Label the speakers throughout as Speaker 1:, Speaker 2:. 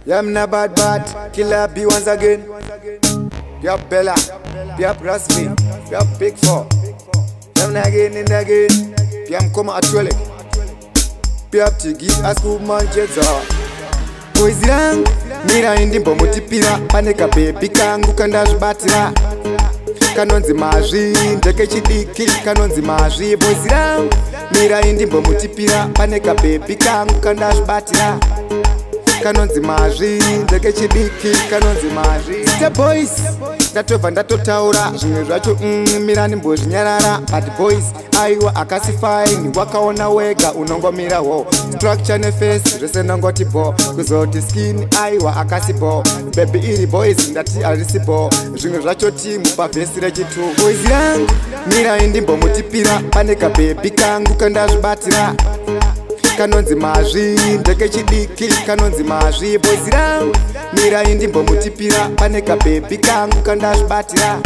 Speaker 1: Yeah, I'm not bad, killer B once again. Yup, Bella, yup, Rasmi, yup, Big Four. Yeah, I'm again and again. Yeah, I'm coming at you. Yup, Tigi, Asku, Manchester. Boys young, mira indi mbomutipira paneka baby kangu kandazvibatira kanonzi mazvi ndeke chidiki kanonzi mazvi boys young, mira indi mbomutipira paneka baby kangu kandazvibatira kanonzi mazvi ndeke chidiki kanonzi mazvi step boys ndatobva ndatotaura zvimwe zvacho mirani mbozvinyarara but boys aiwa akasifaini wakaona wega unongomira ho structure neface zvese nongoti bo kuzoti skin aiwa akasibo baby iri boys ndati arisibo zvimwe zvacho timu pavhesi rechitu boys yangu mira indimbomutipira paneka baby kangu kandazvibatira kanonzi mazvi ndeke chidiki kanonzi mazvi boys yangu mira indimbomutipira paneka baby kangu kandazvibatira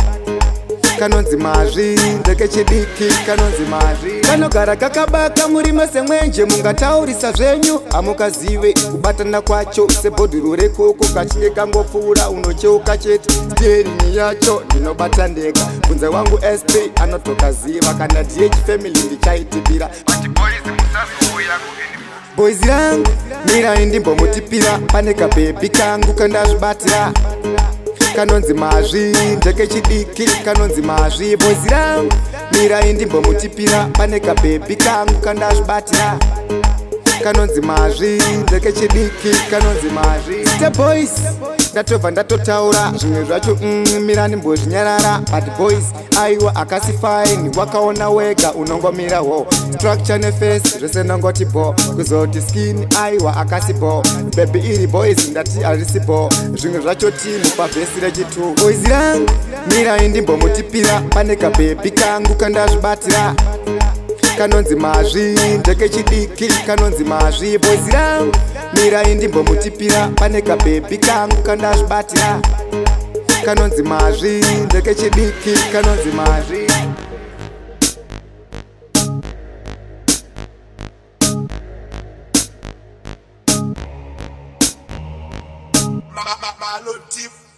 Speaker 1: kanonzi mazvi ndeke chidiki kanonzi mazvi kanogara kakabaka murima semwenje mungataurisa zvenyu hamukazive kubatana kwacho sebhodhuru rekoko kachinge kangopfuura unocheuka chete steringi yacho ndinobata ndega kunze wangu sp anotokaziva kana dh family ndichaitipira boys yangu mira indimbomutipira paneka baby kangu kandazvibatira kanonzi mazvi ndeke chidiki kanonzi mazvi boys yangu mira indimbomutipira paneka baby kangu kandazvibatira kanonzi mazvi ndeke chidiki kanonzi mazvi step boys ndatobva ndatotaura zvimwe zvacho mirani mbozvinyarara but boys aiwa akasifaini wakaona wega unongomira ho structure neface zvese nongoti bo kuzoti skin aiwa akasibo baby iri boys ndati arisibo zvimwe zvacho timu pavhesi rechitu boys yangu mira indimbomutipira paneka baby kangu kandazvibatira kanonzi mazvi ndeke chidiki kanonzi mazvi boys yangu mira indimbomutipira paneka baby kangu kandazvibatira kanonzi mazvi ndeke chidiki kanonzi mazvi
Speaker 2: Malo tip.